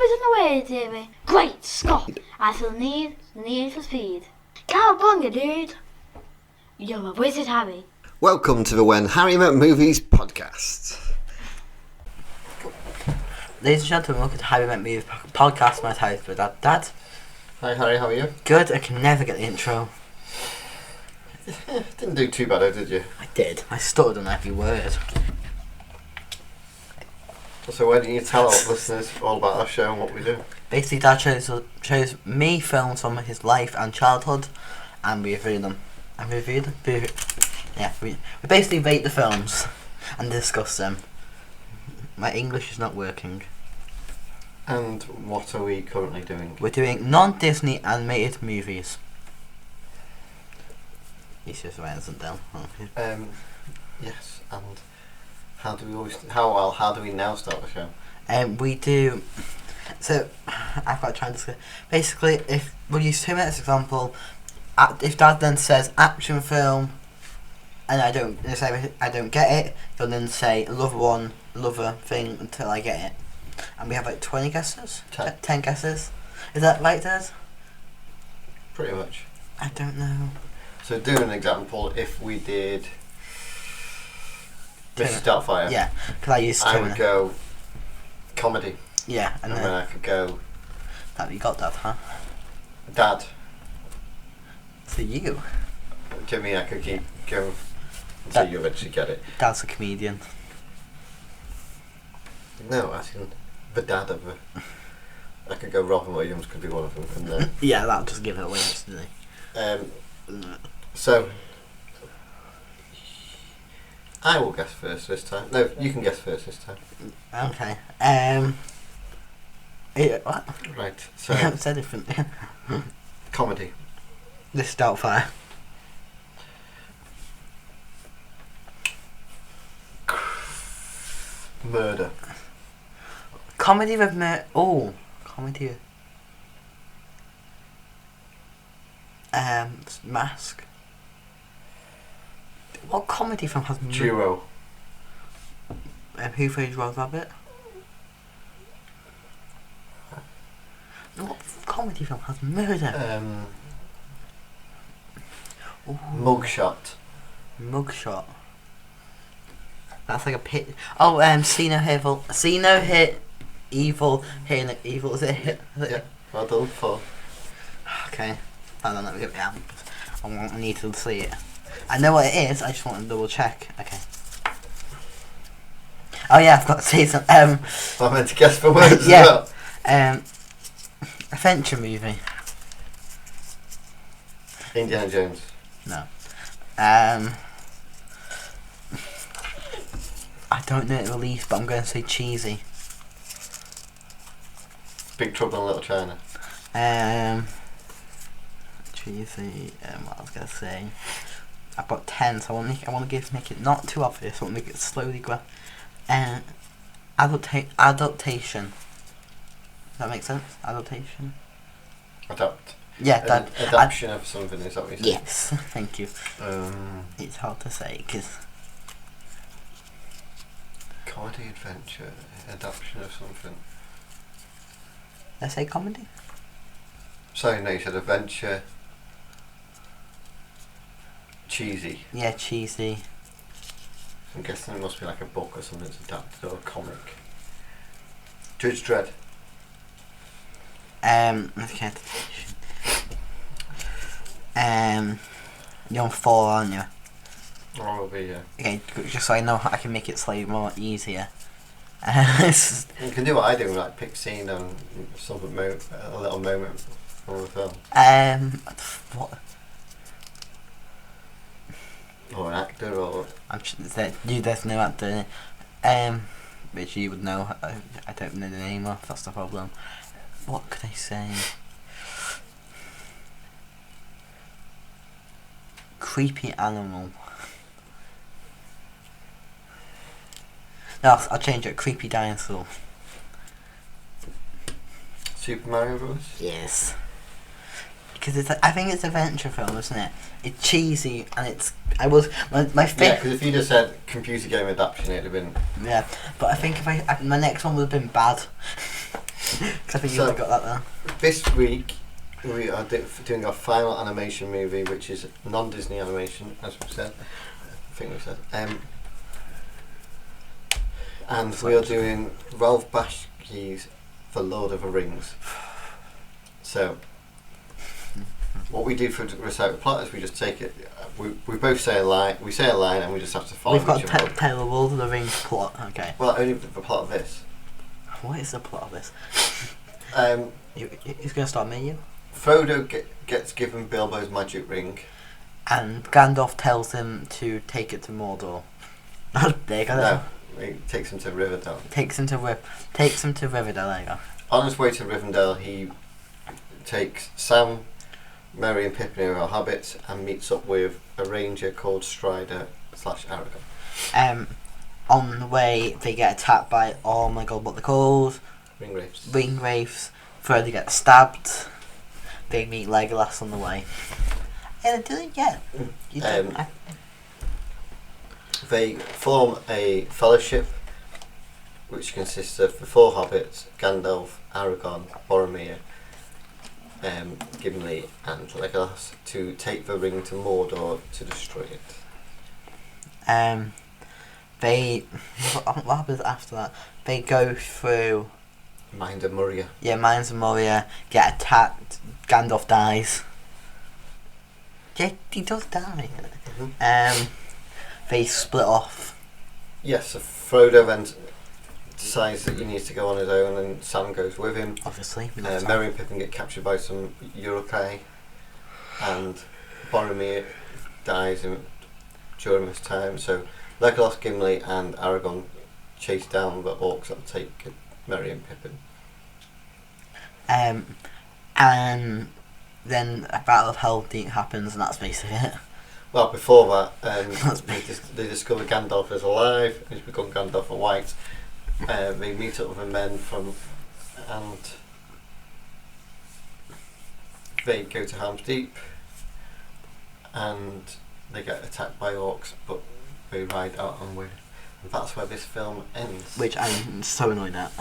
numbers in the way, Davey. Great Scott! I feel the need for speed. Cowabunga, dude! You're a wizard, Harry. Welcome to the When Harry Met Movies podcast. Ladies and gentlemen, welcome to Harry Met Movies podcast. My title is Dad. Hi Harry, how are you? Good, I can never get the intro. Didn't do too bad, did you? I did. I stuttered on every word. So why don't you tell our listeners all about our show and what we do? Basically, Dad shows me films from his life and childhood, and we review them. We basically rate the films and discuss them. My English is not working. And what are we currently doing? We're doing non-Disney animated movies. He's just writing something down. Yes, and how do we now start the show? We do. So I've got to try and discuss. Basically, if we'll use 2 minutes example, if Dad then says action film, and I don't get it, he'll then say another thing until I get it, and we have like 20 guesses, 10 guesses. Is that right, Dad? Pretty much. I don't know. So do an example. If we did Mrs. Doubtfire, yeah, because I would go comedy. Yeah, and then I could go. That you got that, huh? Dad. So you. Do you mean I could keep going until you eventually get it? Dad's a comedian. No, I think the dad of a. I could go. Robin Williams could be one of them, and then. Yeah, that'll just give it away instantly. So. I will guess first this time. No, you can guess first this time. Okay. What? Right. So. I haven't said different. Comedy. This is Doubtfire. Murder. Comedy with comedy. Mask. What comedy film has Duo. Who Framed Roger Rabbit? What comedy film has murder? Mugshot. Mugshot. That's like a pit. Oh, See No Hit Evil. Hear Evil. Is it? Yeah. Well done for. Okay. I don't know. I need to see it. I know what it is. I just want to double check. Okay. Oh yeah, I've got to say something. I meant to guess for words yeah. as well. Adventure movie. Indiana Jones. No. I don't know the release, but I'm going to say cheesy. Big Trouble in Little China. Cheesy. What I was going to say. I've got 10, so I want to make it not too obvious. I want to make it slowly grow. Adaptation. Does that make sense? Adaptation. Adapt. Yeah, adaptation of something. Is that what you said? Yes, thank you. It's hard to say because. Comedy, adventure, adaptation of something. Did I say comedy? Sorry, no, you said adventure. Cheesy. Yeah, cheesy. I'm guessing it must be like a book or something that's adapted or a comic. Judge Dredd. Okay. You're on 4, aren't you? Oh, will be, yeah. Okay, just so I know I can make it slightly more easier. You can do what I do, like pick scene and something, a little moment from the film. What? Or an actor, or... You definitely know actor. Which you would know. I don't know the name of. That's the problem. What could I say? Creepy animal. No, I'll change it. Creepy dinosaur. Super Mario Bros. Yes. Because I think it's an adventure film, isn't it? It's cheesy and it's. My favorite. Yeah, because if you just said computer game adaptation, it'd have been. Yeah, but I think if my next one would have been bad. 'Cause I think So- you got that there. This week we are doing our final animation movie, which is non-Disney animation, as we said. I think we said. And we are doing Ralph Bakši's The Lord of the Rings. So, what we do for recite the plot is we just take it. We both say a line. We say a line, and we just have to follow We've got each other. Taylor Lord of the Rings plot. Okay. Well, only the plot of this. What is the plot of this? Who's going to start me? You? Frodo gets given Bilbo's magic ring. And Gandalf tells him to take it to Mordor. That's big, I don't know. No, he takes him to Rivendell. Takes him to Rivendell, there you go. On his way to Rivendell, he takes Sam, Merry and Pippin, who are hobbits, and meets up with a ranger called Strider/Aragorn. On the way, they get attacked by, oh my god, what they're called? Ringwraiths. Frodo gets stabbed. They meet Legolas on the way. Yeah, they do it, yeah. You don't, They form a fellowship which consists of the four hobbits, Gandalf, Aragorn, Boromir, Gimli and Legolas, to take the ring to Mordor to destroy it. They what happens after that? They go through Mind of Moria. Mines of Moria, get attacked, Gandalf dies. Yeah, he does die. They split off. Yes, so Frodo then decides that he needs to go on his own, and Sam goes with him. Obviously. Merry and Pippin get captured by some Uruk-hai, and Boromir dies during this time. So Legolas, Gimli and Aragorn chase down the orcs that will take Merry and Pippin. And then a Battle of Helm's Deep happens, and that's basically it. Well, before that, they discover Gandalf is alive. He's become Gandalf the White. They meet up with the men and they go to Helm's Deep, and they get attacked by orcs, but they ride out and win. And that's where this film ends. Which I'm so annoyed at.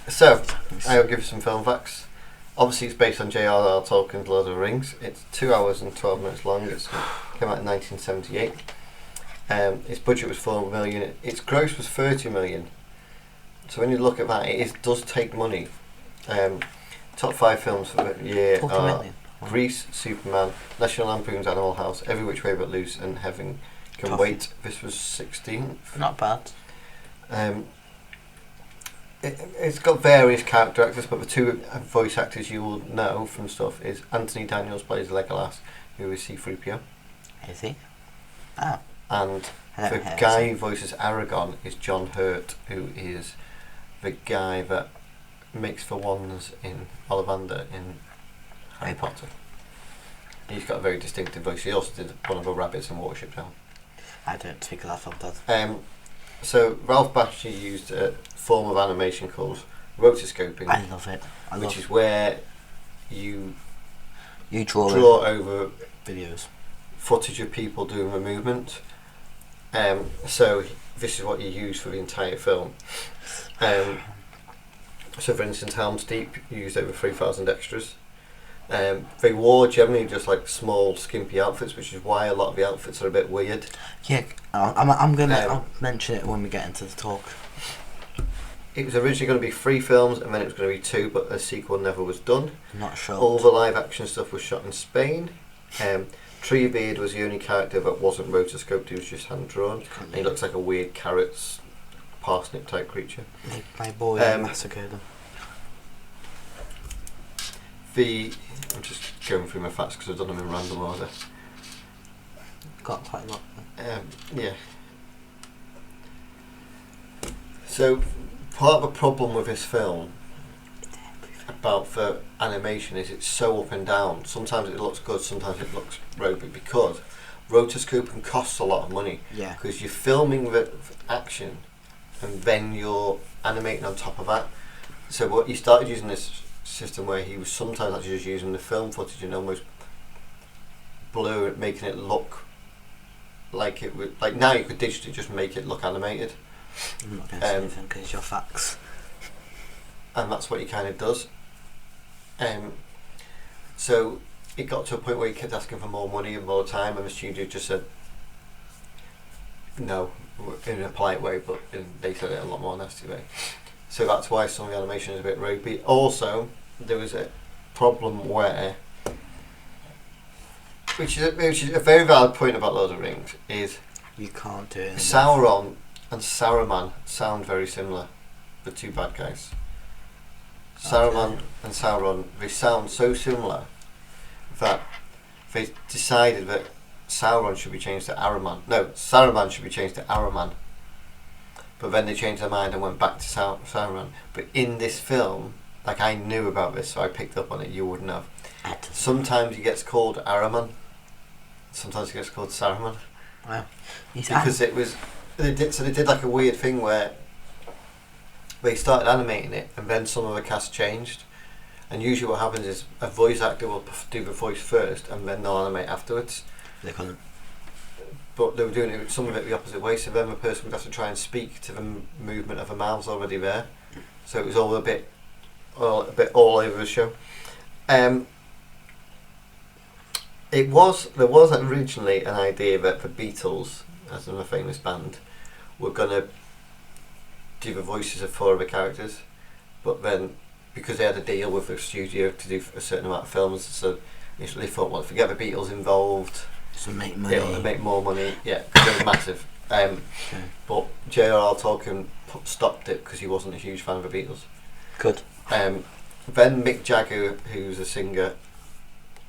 So, I'll give you some film facts. Obviously, it's based on J.R.R. Tolkien's Lord of the Rings. It's 2 hours and 12 minutes long. It came out in 1978. Its budget was $4 million. Its gross was $30 million. So when you look at that, it does take money. Top 5 films for the year are Grease, Superman, National Lampoon's Animal House, Every Which Way But Loose, and Heaven Can Wait. This was 16th. Not bad. It's got various character actors, but the two voice actors you will know from stuff is Anthony Daniels plays Legolas, who is C-3PO. Is he? Oh. And the guy who voices Aragorn is John Hurt, who is the guy that makes the wands in Ollivander in Harry Potter. He's got a very distinctive voice. He also did one of the rabbits in Watership Down. I don't speak of that film, Dad. So Ralph Bakshi used a form of animation called rotoscoping. I love it. Which is where you draw over videos, footage of people doing the movement. So this is what you use for the entire film. So for instance, Helm's Deep used over 3,000 extras. They wore generally just like small skimpy outfits, which is why a lot of the outfits are a bit weird. Yeah, I'll mention it when we get into the talk. It was originally going to be 3 films, and then it was going to be 2, but a sequel never was done. I'm not sure. All the live action stuff was shot in Spain. Treebeard was the only character that wasn't rotoscoped, he was just hand drawn. And he looks like a weird carrots, parsnip type creature. My boy massacred him. I'm just going through my facts because I've done them in random order. Got quite a lot. Yeah. So, part of the problem with this film about the animation is it's so up and down. Sometimes it looks good, sometimes it looks ropey, because rotoscoping costs a lot of money. Yeah. Because you're filming the action and then you're animating on top of that. So what he started using this system where he was sometimes actually just using the film footage and almost blur it, making it look like it would. Like now you could digitally just make it look animated. I'm not going to say anything because it's your facts. and that's what he kind of does. So it got to a point where he kept asking for more money and more time, and the studio just said no in a polite way, but they said it in a lot more nasty way. So that's why some of the animation is a bit ropey. Also, there was a problem where, which is a very valid point about Lord of the Rings, is You can't do it. Sauron and Saruman sound very similar, the two bad guys. Saruman and Sauron, they sound so similar that they decided that Sauron should be changed to Ahriman. No, Saruman should be changed to Ahriman. But then they changed their mind and went back to Saruman. But in this film, like, I knew about this, so I picked up on it. You wouldn't have. Sometimes he gets called Ahriman. Sometimes he gets called Saruman. Wow. Because it was, they did like a weird thing where they started animating it, and then some of the cast changed. And usually what happens is a voice actor will do the voice first, and then they'll animate afterwards. They couldn't. But they were doing it, some of it the opposite way, so then the person would have to try and speak to the movement of the mouths already there. So it was all a bit all over the show. There was originally an idea that the Beatles, as in a famous band, were gonna do the voices of 4 of the characters, but then because they had a deal with the studio to do a certain amount of films, so they thought, well, if we get the Beatles involved, to make money. it'll make more money. Yeah, because they were massive. But J.R.R. Tolkien stopped it because he wasn't a huge fan of the Beatles. Good. Then Mick Jagger, who's a singer,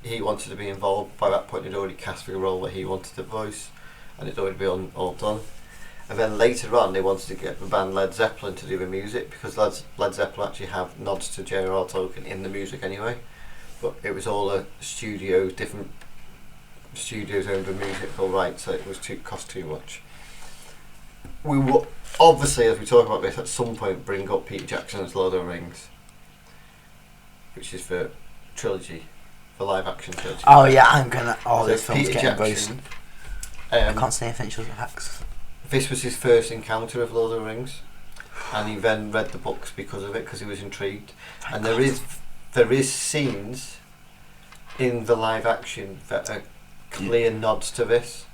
he wanted to be involved. By that point, he'd already cast for the role that he wanted to voice, and it'd already been all done. And then later on, they wanted to get the band Led Zeppelin to do the music, because Led Zeppelin actually have nods to J.R.R. Tolkien in the music anyway. But it was all a studio, different studios owned the musical rights, so it was cost too much. We will obviously, as we talk about this, at some point bring up Peter Jackson's Lord of the Rings, which is for trilogy, for live action trilogy. Oh yeah, I'm gonna. Oh, So this film's Peter getting Jackson, I can't say anything. She was hacks. This was his first encounter of Lord of the Rings, and he then read the books because of it, because he was intrigued. And there is scenes in the live action that are clear nods to this.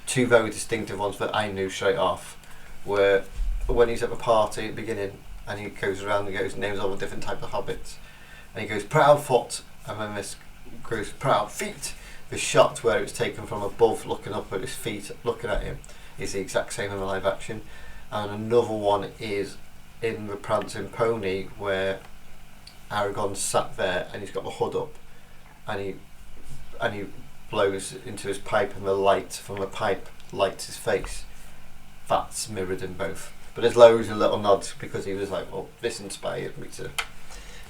2 very distinctive ones that I knew straight off were when he's at the party at the beginning, and he goes around and names all the different types of hobbits, and he goes proud foot, and then this goes proud feet. The shot where it's taken from above, looking up at his feet, looking at him, is the exact same in the live action. And another one is in the Prancing Pony, where Aragorn sat there and he's got the hood up, and he blows into his pipe, and the light from the pipe lights his face. That's mirrored in both. But there's loads of little nods because he was like, well, this inspired me to.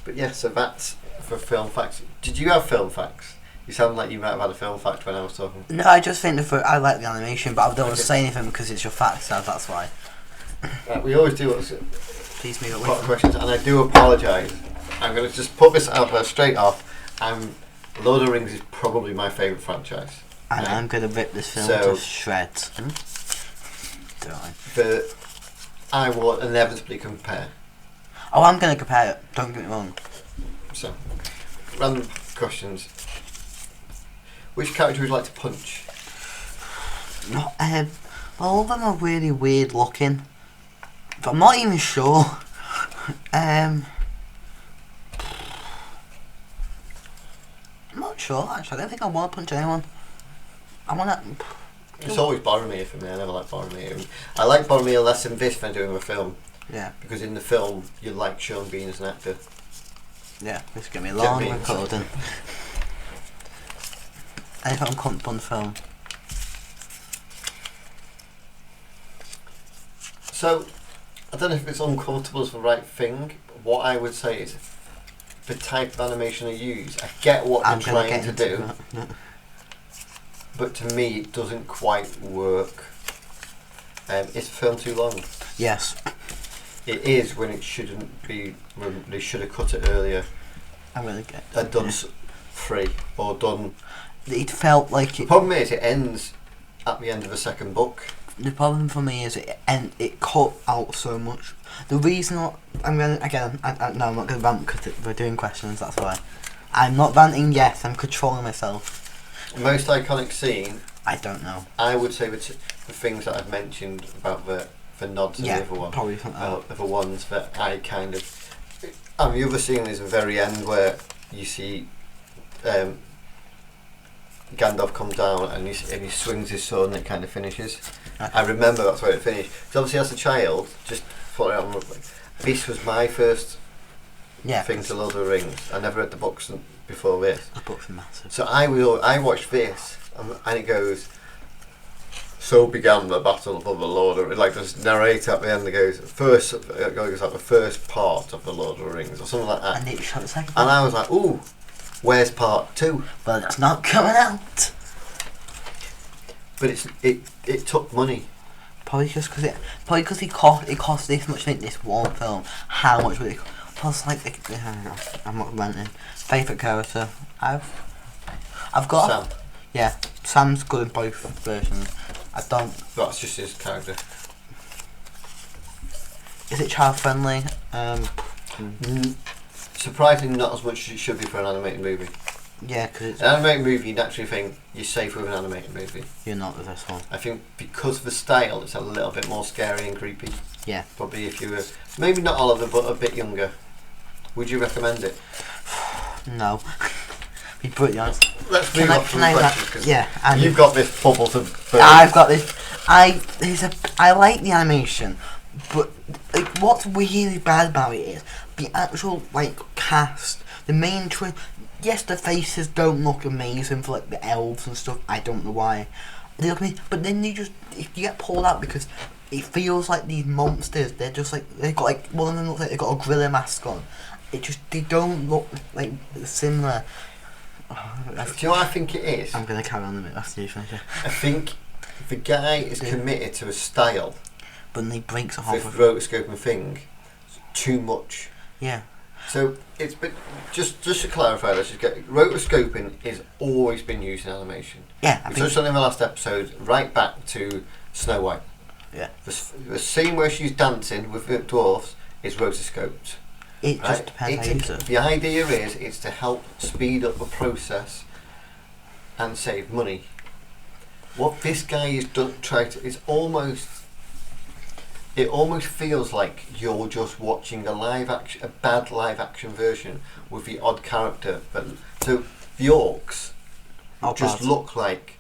But yeah, so that's for film facts. Did you have film facts? You sound like you might have had a film fact when I was talking. No, I just think I like the animation, but I don't want to say anything because it's your fact, so that's why. Right, we always do Please move away lot of from questions, and I do apologise. I'm going to just put this out there straight off. Lord of the Rings is probably my favourite franchise. And I'm going to rip this film So- to shreds. Do I? I will inevitably compare. Oh, I'm going to compare it. Don't get me wrong. So, random questions. Which character would you like to punch? Not, all of them are really weird looking, but I'm not even sure. I'm not sure actually. I don't think I want to punch anyone. I want to. It's always Boromir for me. I never like Boromir. I like Boromir less in this than doing the film, Yeah, because in the film you like Sean Bean as an actor. yeah. This is gonna be a long Beans. recording. I think I'm comfortable on the film. So, I don't know if it's uncomfortable is the right thing. But what I would say is, the type of animation they use, I get what they're I'm gonna trying get to into do, that. but to me it doesn't quite work. Is the film too long? Yes, It is when it shouldn't be. When they should have cut it earlier I'm gonna get. and done 3 or done. It felt like The it. problem is it ends at the end of the second book. The problem for me is it cut out so much. The reason I'm gonna again, no, I'm not gonna rant because we're doing questions. That's why I'm not ranting yet. I'm controlling myself. Most iconic scene, I don't know. I would say the things that I've mentioned about the nods and the other one, probably something. the ones that I kind of. And the other scene is the very end where you see Gandalf come down and he swings his sword and it kind of finishes. Okay. I remember that's where it finished. Because obviously as a child, just thought this was my first thing to Lord of the Rings. I never read the books before this. The books are massive. So I watched this and it goes, so began the battle of the Lord of, like this narrator at the end that goes, it goes like the first part of the Lord of the Rings or something like that. And it shot the second. And I was like, ooh, where's part 2? Well, it's not coming out. But it took money. Probably because it cost this much to make this one film. How much would it cost? Plus, like, I'm not ranting. Favourite character? I've got Sam. Yeah, Sam's good in both versions. I don't. That's just his character. Is it child friendly? Surprisingly, not as much as it should be for an animated movie. Yeah, because it's An animated movie, you naturally think you're safe with an animated movie. you're not with this one. I think because of the style, it's a little bit more scary and creepy. Yeah. Probably if you were, maybe not all of them, but a bit younger. Would you recommend it? No. Be brutally honest. Let's move on from the questions because you've got this bubble to burst. I've got this. I like the animation, but like what's really bad about it is the actual like cast. The main yes, the faces don't look amazing for like the elves and stuff. I don't know why. They look amazing, but then you get pulled out because it feels like these monsters. They're just like they've got like one of them looks like they've got a gorilla mask on. They don't look like similar. Do you know what I think it is? I'm gonna carry on a bit after you finish it. I think the guy is committed to a style. But then he breaks off With of rotoscoping thing, too much. Yeah. So it's been just to clarify. Let's just get rotoscoping is always been used in animation. Yeah. We touched on it in the last episode, right back to Snow White. Yeah. The scene where she's dancing with the dwarfs is rotoscoped. It Right? just depends how you use it. The idea is it's to help speed up the process and save money. What this guy is it almost feels like you're just watching a bad live action version with the odd character. So the orcs just look like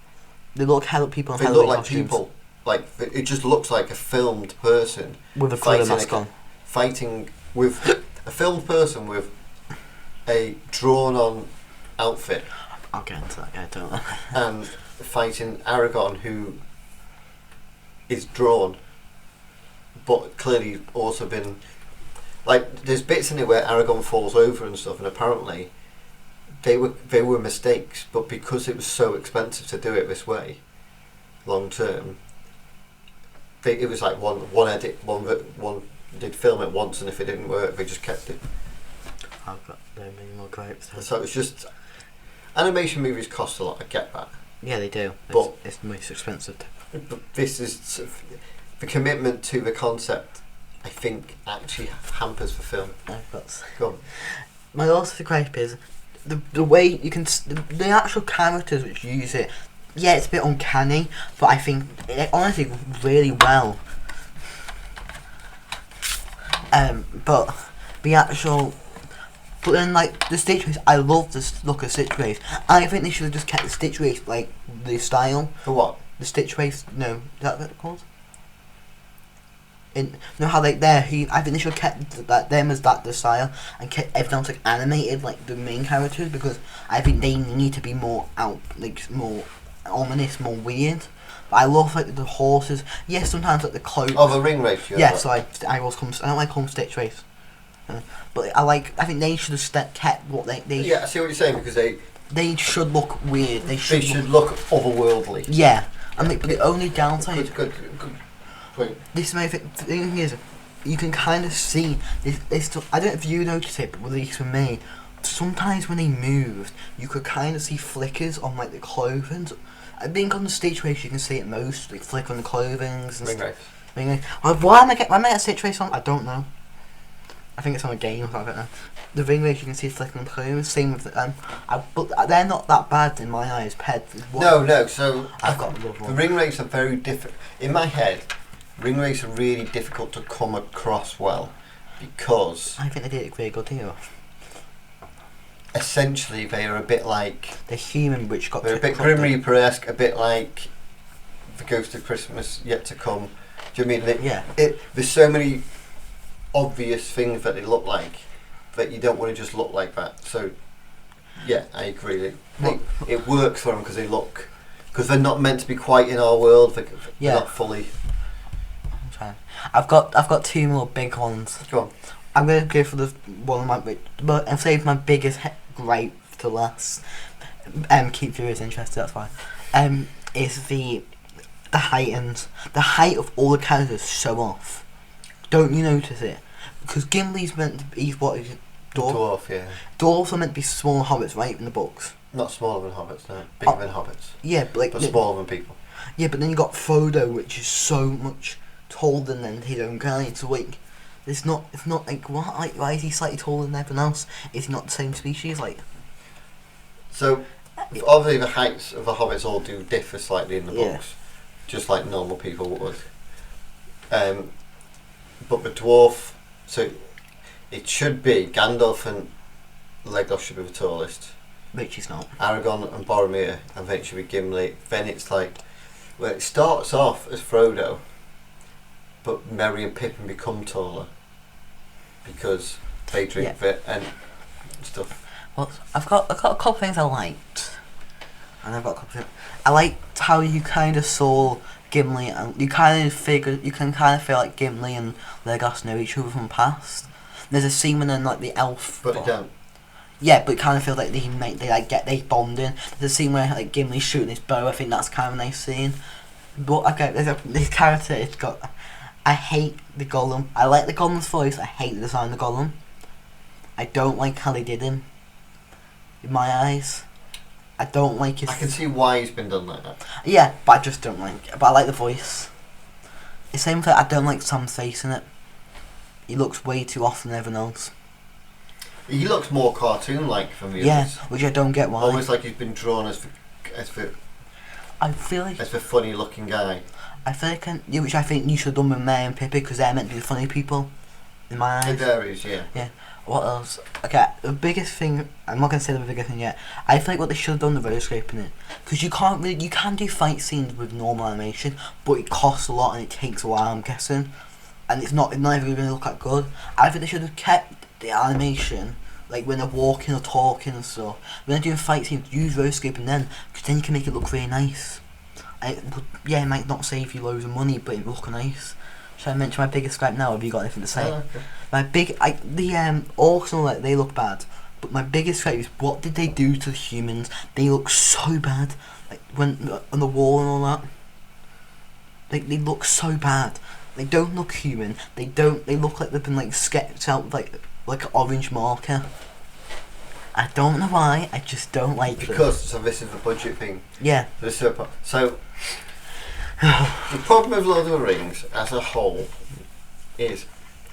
they look people. They look like people. Like it just looks like a filmed person with a colour mask on, fighting with a filmed person with a drawn-on outfit. I'll get into that guy, don't I? And fighting Aragorn, who is drawn, but clearly also been like there's bits in it where Aragorn falls over and stuff, and apparently they were mistakes, but because it was so expensive to do it this way, long term, it was like one edit, one they'd film it once, and if it didn't work, they just kept it. I've got many more gripes. So it's just animation movies cost a lot. I get that. Yeah, they do. But it's the most expensive. But this is the commitment to the concept. I think actually hampers the film. Go on. My also gripe is the way you can the actual characters which use it. Yeah, it's a bit uncanny, but I think it honestly really well. But then like the Stitch Race, I love the look of Stitch Race. I think they should have just kept the Stitch Race like the style. For what? The Stitch Race, no, is that what it's called? No, how like there, I think they should have kept them as the style and kept everything else like animated like the main characters, because I think they need to be more more ominous, more weird. But I love like the horses. Yes, sometimes like the clothes. Oh, the ring race. Yeah, so I don't like calling Stitch Race. But I think they should have kept what they. Yeah, I see what you're saying, because they should look weird. They should look otherworldly. Yeah, and but the only downside. Good point. This thing is, you can kind of see this. I don't know if you notice it, but at least for me, sometimes when they moved, you could kind of see flickers on like the clothing, Being on the stage race, you can see it most. Like flick on the clothings and Ring stuff. race. Why am I getting stage race on? I don't know. I think it's on a game or something. I don't know. The ring race you can see flicking on the clothings. Same with but they're not that bad in my eyes. No. So I've got love the one. ring race are very different. In my head, ring race are really difficult to come across well because I think they did it very good here. essentially they are a bit like The human which got. they're a bit Grim Reaper-esque, a bit like the Ghost of Christmas Yet to Come. Do you mean Yeah. There's so many obvious things that they look like that you don't want to just look like that. So yeah, I agree. It works for them because they're not meant to be quite in our world. They're not fully. I'm trying. I've got two more big ones. Go on. I'm gonna go for the one of my, but I'll save my biggest gripe to last. Keep viewers interested. That's fine. Is the height of all the characters is so off. Don't you notice it? Because Gimli's meant to be what is it? Dwarf, yeah. Dwarves are meant to be small hobbits, right, in the books. Not smaller than hobbits, no. Bigger than hobbits. Yeah, but But smaller than people. Yeah, but then you got Frodo, which is so much taller than his own guy. So like, it's not like what? Like, why is he slightly taller than everyone else? Is he not the same species? Like, so obviously the heights of the hobbits all do differ slightly in the Yeah. books, just like normal people would. But the dwarf, so it should be Gandalf and Legolas should be the tallest. which is not. Aragorn and Boromir, and then it should be Gimli. Then it's like, well, it starts off as Frodo, but Merry and Pippin become taller because they drink it and stuff. Well, I've got a couple of things I liked, and I've got a couple of things. I liked how you kind of saw Gimli, and you can kind of feel like Gimli and Legolas know each other from the past. There's a scene when then like the elf. But they don't. Yeah, but it kind of feels like they bonding. There's a scene where like Gimli's shooting his bow. I think that's kind of a nice scene. But okay, this character, it's got. I hate the Gollum. I like the Gollum's voice. I hate the design of the Gollum. I don't like how they did him. In my eyes, I don't like his. I can see why he's been done like that. Yeah, but I just don't like it. But I like the voice. The same thing. I don't like Sam's face in it. He looks way too off than everyone else. He looks more cartoon-like from the Yeah, others. which I don't get why. Almost like he's been drawn as I feel like the funny-looking guy. which I think you should have done with Merry and Pippi because they're meant to be the funny people. In my eyes. It varies, yeah. Yeah. What else? Okay, the biggest thing. I'm not gonna say the biggest thing yet. I feel like what they should have done the rotoscoping it, because you can do fight scenes with normal animation, but it costs a lot and it takes a while. I'm guessing, and it's not even going to look that good. I think they should have kept the animation like when they're walking or talking and stuff. When they're doing fight scenes, use rotoscoping then, because then you can make it look really nice. It might not save you loads of money, but it will look nice. Should I mention my biggest gripe now? Or have you got anything to say? Oh, okay. The orcs and all that, they look bad. But my biggest gripe is what did they do to the humans? They look so bad. Like when on the wall and all that. Like they look so bad. They don't look human. They look like they've been like sketched out with like an orange marker. I don't know why. I just don't like them. Because so this is the budget thing. Yeah. So the problem with Lord of the Rings as a whole is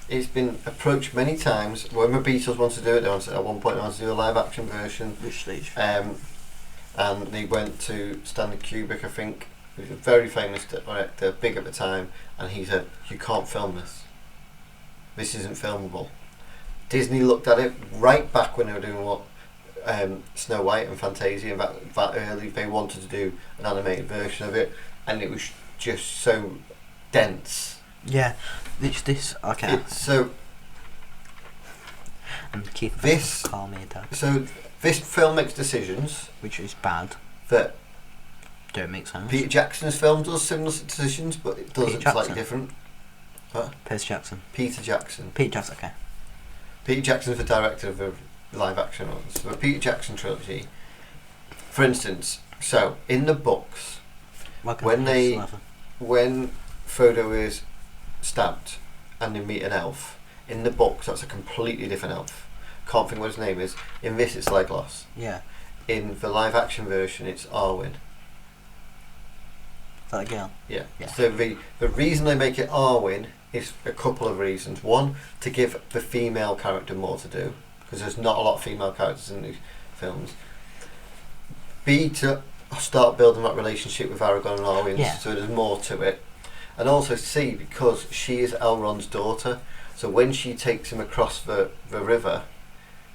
it's been approached many times. When the Beatles wanted to do it, at one point they wanted to do a live action version. Which stage? And they went to Stanley Kubrick, I think, who's a very famous director, big at the time, and he said, "You can't film this. This isn't filmable." Disney looked at it right back when they were doing what Snow White and Fantasia, and that early. They wanted to do an animated version of it, and it was just so dense. Yeah. Okay. So I'm keeping this- calm here, Dad. So this film makes decisions Which is bad. that Don't make sense. Peter Jackson's film does similar decisions, but it does it slightly Jackson. different. Percy Jackson. Peter Jackson. Peter Jackson, okay. Peter Jackson's the director of the live action ones. The Peter Jackson trilogy, for instance, so in the books, when Frodo is stabbed and they meet an elf, in the books that's a completely different elf. Can't think what his name is. In this it's Legolas. Yeah. In the live action version it's Arwen. Is that a girl? Yeah. Yeah. So the reason they make it Arwen is a couple of reasons. One, to give the female character more to do, because there's not a lot of female characters in these films. B, to start building that relationship with Aragorn and Arwen, Yeah. so there's more to it. And also C, because she is Elrond's daughter, so when she takes him across the river,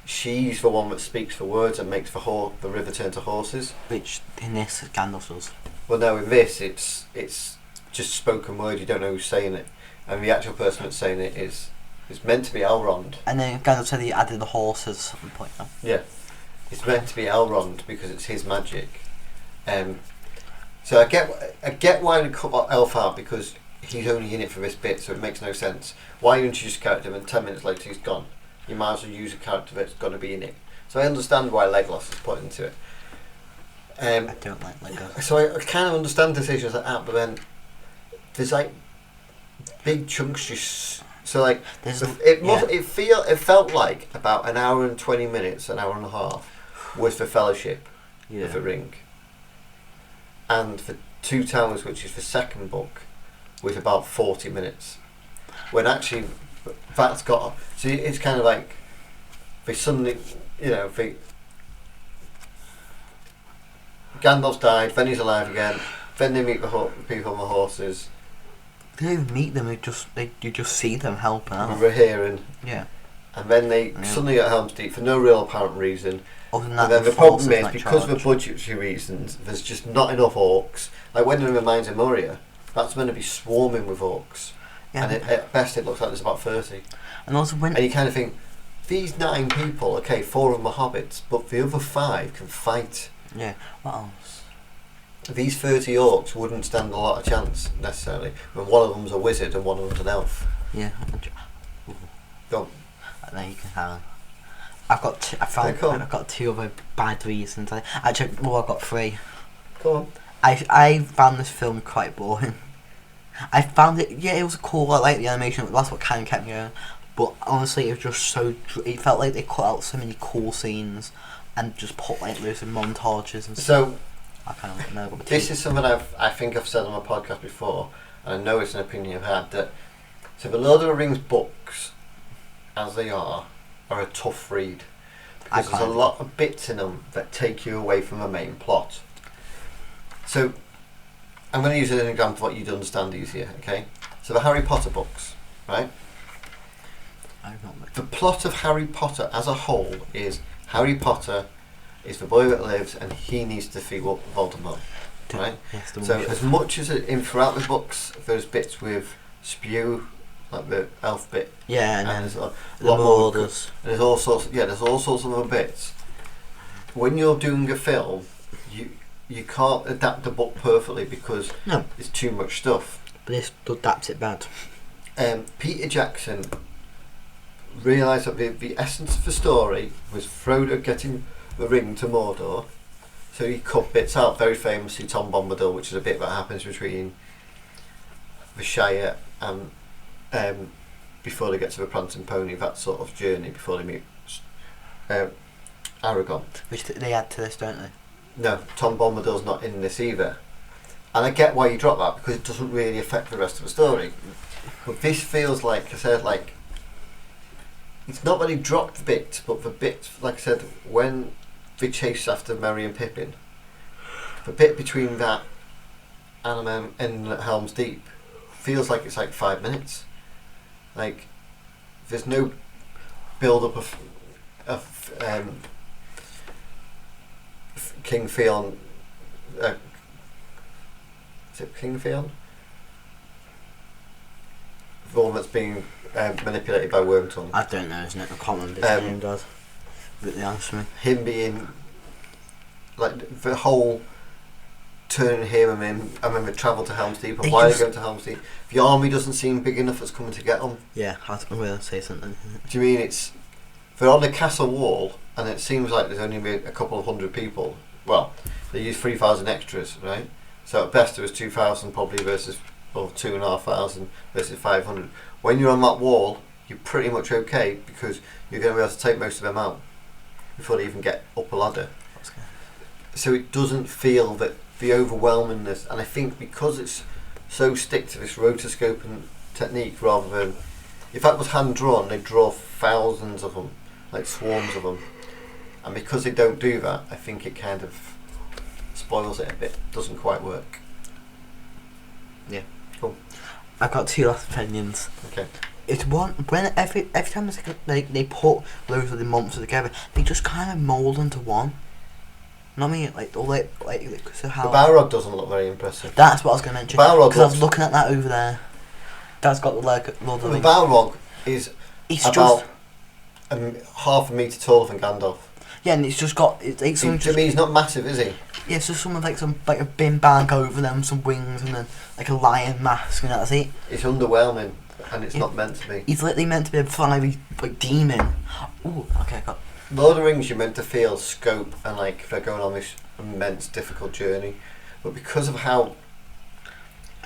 she's the one that speaks the words and makes the river turn to horses. Which in this Gandalf does. Well, no, in this it's just spoken word. You don't know who's saying it, and the actual person that's saying it is meant to be Elrond. And then Gandalf said he added the horses at some point. No? Yeah, it's meant to be Elrond because it's his magic. So I get why they cut Elf out, because he's only in it for this bit, so it makes no sense. Why introduce a character and 10 minutes later he's gone? You might as well use a character that's going to be in it. So I understand why Legolas is put into it. I don't like Lego. So I kind of understand decisions like that, but then there's like big chunks just so like it felt like about an hour and 20 minutes, an hour and a half was for Fellowship of the Ring, and for Two Towers, which is the second book, was about 40 minutes. When actually that's got it's kind of like they suddenly Gandalf's died, then he's alive again, then they meet the people on the horses. They don't even meet them. You just see them helping out. With Rohirrim, Yeah. and then they suddenly at Helm's Deep for no real apparent reason. Other than And that, then the problem is like because of the budgetary reasons, there's just not enough orcs. Like when they're in the Mines of Moria, that's meant to be swarming with orcs, Yeah. and at best it looks like there's about 30. And also when And you kind of think, these 9 people, okay, 4 of them are hobbits, but the other 5 can fight. what else? These 30 orcs wouldn't stand a lot of chance necessarily, when one of them's a wizard and one of them's an elf. Yeah. Go on. There you can have. I've got 2 other bad reasons. I've got 3. Go on. I found this film quite boring. I found it. Yeah, it was cool. I like the animation. That's what kind of kept me going. But honestly, it was just so. It felt like they cut out so many cool scenes and just put like loads of montages and stuff. So I kind of know. this is something I think I've said on my podcast before, and I know it's an opinion I've had, that so the Lord of the Rings books, as they are a tough read, because there's a lot of bits in them that take you away from the main plot. So I'm going to use it as an example of what you'd understand easier, okay? So the Harry Potter books, right? The plot of Harry Potter as a whole is Harry Potter is the boy that lives and he needs to defeat Voldemort, right? Yes, So as much as throughout the books there's bits with spew, like the elf bit, yeah, and then there's a the lot more. Mordors. There's all sorts of other bits. When you're doing a film, you can't adapt the book perfectly because there's too much stuff. But this adapts it bad. Peter Jackson realised that the essence of the story was Frodo getting the ring to Mordor, so he cut bits out. Very famously, Tom Bombadil, which is a bit that happens between the Shire and before they get to the Prancing Pony, that sort of journey before they meet Aragorn. Which they add to this, don't they? No, Tom Bombadil's not in this either. And I get why you drop that, because it doesn't really affect the rest of the story. But this feels like, I said, like, it's not that he dropped the bits, but the bits, like I said, when they chase after Merry and Pippin, the bit between that and Helm's Deep feels like it's like 5 minutes. Like, there's no build-up of King Theon. Is it King Theon? The one that's being manipulated by Wormtongue. I don't know, isn't it? I can't remember his name, does. But the answer me. Him being like the whole turning him and then they travel to Helm's Deep, and why are they going to Helm's Deep? The army doesn't seem big enough that's coming to get them. Yeah, I'm going to say something. Do you mean they're on the castle wall and it seems like there's only a couple of hundred people? Well, they use 3,000 extras, right? So at best it was 2,000 probably versus, or 2,500 versus 500. When you're on that wall, you're pretty much okay because you're going to be able to take most of them out before they even get up a ladder. So it doesn't feel that the overwhelmingness, and I think because it's so stick to this rotoscoping technique rather than if that was hand drawn, they'd draw thousands of them, like swarms of them, and because they don't do that, I think it kind of spoils it a bit. Doesn't quite work. Yeah. Cool. I've got two last opinions. Okay. It's one when every time it's like they put loads of the monsters together, they just kind of mould into one. You know what I mean? Like all so how The Balrog doesn't look very impressive. that's what I was going to mention. Balrog Because I was looks- looking at that over there. That's got the Lord of the The Rings. Balrog is It's about just half a metre taller than Gandalf. yeah, and it's just got it's To some just me, he's not massive, is he? yeah, so some like a bin bag over them, some wings, and then like a lion mask, and that's it. It's underwhelming, and it's Yeah. not meant to be. He's literally meant to be a fiery like demon. Ooh, okay, I got Lord of the Rings, you're meant to feel scope and like they're going on this immense, difficult journey, but because of how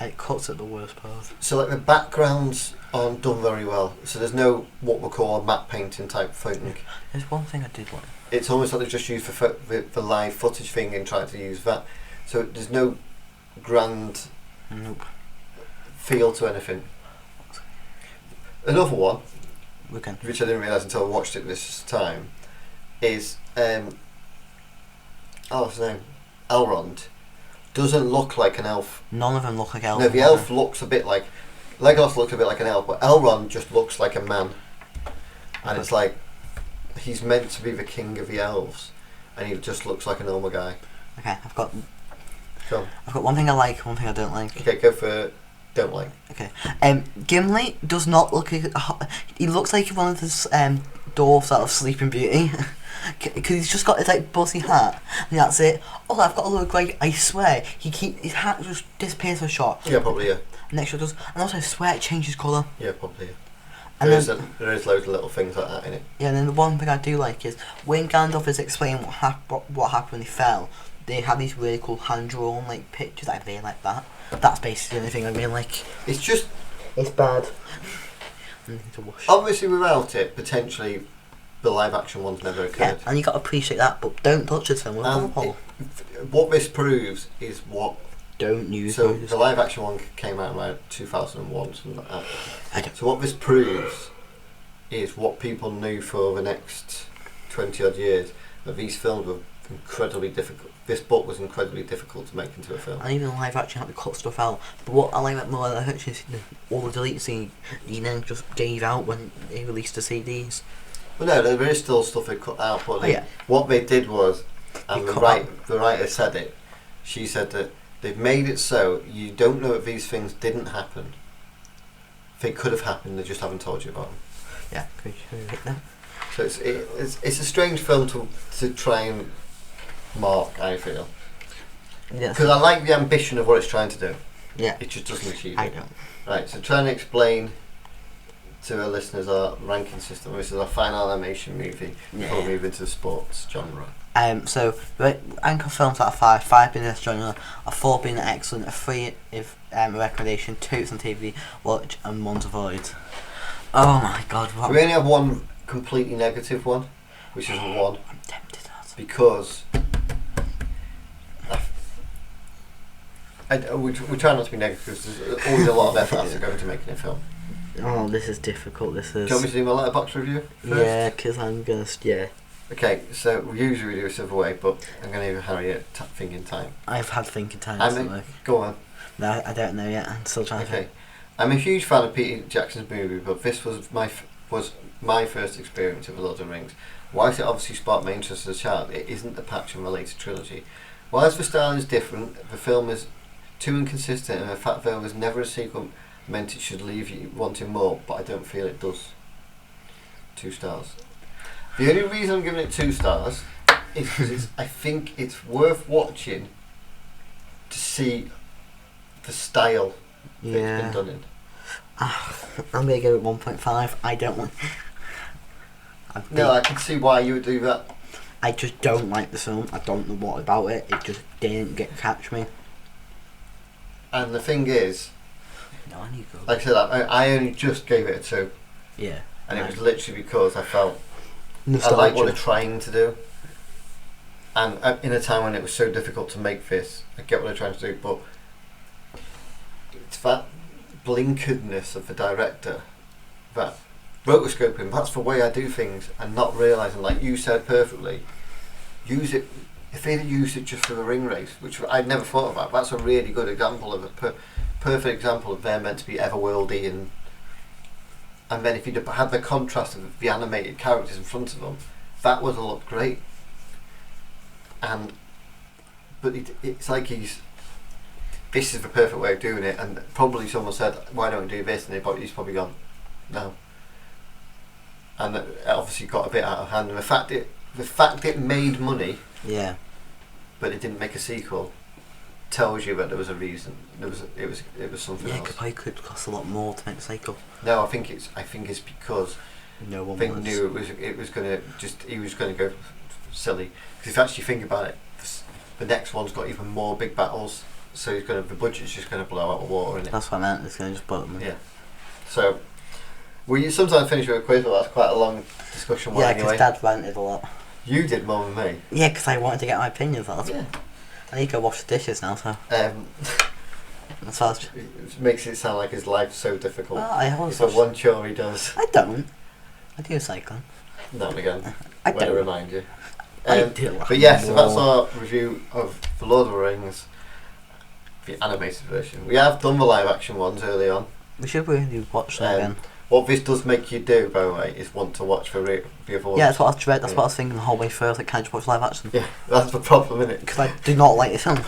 it cuts at the worst part. so like the backgrounds aren't done very well, so there's no what we call a matte painting type thing. There's one thing I did like. It's almost like they've just used the live footage thing and tried to use that, so there's no grand Nope. feel to anything. Another one, We can. which I didn't realise until I watched it this time, is what's his name? Elrond doesn't look like an elf. None of them look like elves. No, the elf looks a bit like Legolas looks a bit like an elf, but Elrond just looks like a man, and it's like he's meant to be the king of the elves, and he just looks like a normal guy. Okay, I've got Go one thing I like, one thing I don't like. Okay, go for don't like. Okay. Gimli does not look like he looks like one of the dwarfs out of Sleeping Beauty. Because he's just got his like bossy hat, and that's it. Oh, I've got a look like I swear his hat just disappears for a shot. Yeah, probably yeah. Next shot does, and also I swear it changes colour. Yeah, probably yeah. And There then is loads of little things like that in it. yeah, and then the one thing I do like is when Gandalf is explaining what happened when he fell. They have these really cool hand drawn like pictures. I really like that. That's basically the only thing I really like. It's just It's bad. I need to wash. obviously without it, potentially the live action one's never Yeah, occurred. and you got to appreciate that, but don't touch this film with alcohol. What this proves is what. Don't use So those. the live action one came out in like 2001, something like that. I don't. So what this proves is what people knew for the next 20 odd years, that these films were incredibly difficult. This book was incredibly difficult to make into a film. And even live action had to cut stuff out. But what I like that more than actually is all the deleted scenes he then just gave out when he released the CDs. Well, no, there is still stuff they cut out, but Oh, yeah. what they did was, and They the cut writer said it, she said that they've made it so you don't know if these things didn't happen. They could have happened, they just haven't told you about them. Yeah, could you hit that? So it's a strange film to try and mark, I feel. Yeah, Because I like the ambition of what it's trying to do. yeah. It just doesn't achieve I it. don't. Right, so trying to explain to our listeners our ranking system. This is our final animation movie before we move into the sports genre. So Anchor films out of 5 being this genre, a 4 being excellent, a 3 if recommendation, 2 it's on TV watch, and 1's avoid. Oh my god, what? We only have one completely negative one, which is a 1, I'm tempted at. because we try not to be negative because there's always a lot of effort has to go into making a film. Oh, this is difficult. This Do is. you want me to do my letterbox review first? Yeah, because I'm gonna. Yeah, Okay, so we usually do this other way, but I'm going to give Harry a thinking time. I've had thinking time. I so mean, like, go on. no, I don't know yet. I'm still trying to. Okay, I'm a huge fan of Peter Jackson's movie, but this was my first experience of The Lord of the Rings. Whilst it obviously sparked my interest as a child, it isn't the Patchen-related trilogy. Whilst the style is different, the film is too inconsistent, and the fact there was never a sequel meant it should leave you wanting more, but I don't feel it does. 2 stars. The only reason I'm giving it 2 stars is because I think it's worth watching to see the style that it's been done in. I'm gonna give it 1.5. I don't want. No, I can see why you would do that. I just don't like the film. I don't know what about it. It just didn't catch me. And the thing is, No, I need to go. like I said, I only just gave it a 2, Yeah. and it was literally because I felt I Nostalgia. like what they're trying to do, And in a time when it was so difficult to make this, I get what they're trying to do, but it's that blinkeredness of the director, that rotoscoping, that's the way I do things, and not realising, like you said perfectly, use it. If they'd used it just for the ring race, which I'd never thought about, that's a really good example of a perfect example of they're meant to be everworldy, and then if you'd have had the contrast of the animated characters in front of them, that would have looked great. But it's like this is the perfect way of doing it, and probably someone said, why don't we do this, and he's probably gone, no. And it obviously got a bit out of hand, and the fact it made money, Yeah. but it didn't make a sequel, tells you that there was a reason. It was something Yeah, else. it could cost a lot more to make a cycle. No, I think it's because No one they was. knew it was gonna he was gonna go silly. Because if you actually think about it, the next one's got even more big battles, so the budget's just gonna blow out of water in it. That's what I meant. It's going to just blow them. Yeah. So we sometimes finish with a quiz, but that's quite a long discussion one Yeah, because anyway. Dad ranted a lot. You did more than me. Yeah, because I wanted to get my opinions on it. Yeah. I need to go wash the dishes now, so that's what I was. It makes it sound like his life's so difficult. Well, I always It's the wash- one chore he does. I don't. I do cycling. Now and again. I When I don't. remind you. I do. But yes, so that's our review of The Lord of the Rings, the animated version. We have done the live action ones early on. We should really watch them again. What this does make you do, by the way, is want to watch the other ones. Yeah, that's what I dread. That's Yeah. what I was thinking the whole way through. I was like, can I just watch live action? Yeah, that's the problem, isn't it? Because I do not like this film.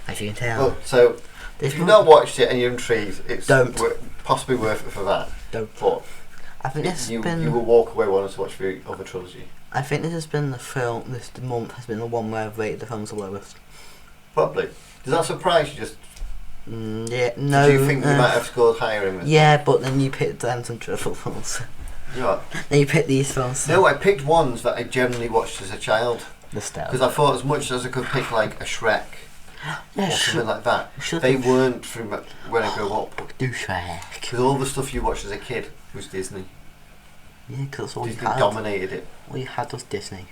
As you can tell. Well, so if you've not watched it and you're intrigued, it's Don't. possibly worth it for that. Don't. But I think this has you been. will walk away wanting to watch the other trilogy. I think this has been the film. This month has been the one where I've rated the films the lowest. Probably. Does that surprise you? Just Yeah. No. do you think you might have scored higher in this? Yeah, but then you picked them some dreadful films. Yeah. Then you picked these films. No, I picked ones that I generally watched as a child. The stuff. Because I thought as much as I could pick like a Shrek Yeah, or something like that, should they weren't from when I grew up. do Shrek. Because all the stuff you watched as a kid was Disney. Yeah, because all you Disney had. dominated it. All you had was Disney.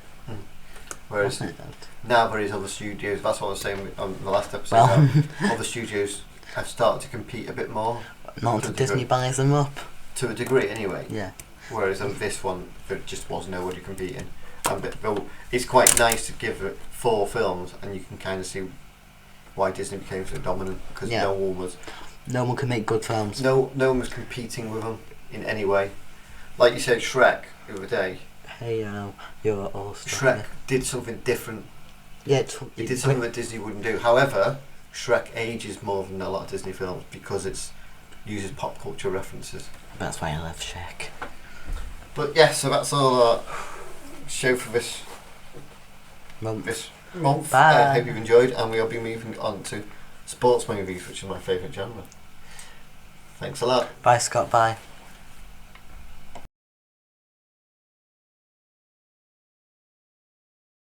Whereas Wasn't it? now there is other studios, that's what I was saying on the last episode, Well, other studios have started to compete a bit more, not until Disney buys them up. to a degree anyway. Yeah. Whereas on this one, there just was nobody competing. Though it's quite nice to give it 4 films and you can kind of see why Disney became so dominant, because Yeah. No one can make good films. no one was competing with them in any way. Like you said, Shrek the other day, Hey, you're all Shrek did something different. Yeah, It did something that Disney wouldn't do. However, Shrek ages more than a lot of Disney films because it uses pop culture references. That's why I love Shrek. But yeah, so that's all our show for this Month. month. Bye. I hope you've enjoyed, and we'll be moving on to sports movies, which is my favourite genre. Thanks a lot. Bye, Scott. Bye.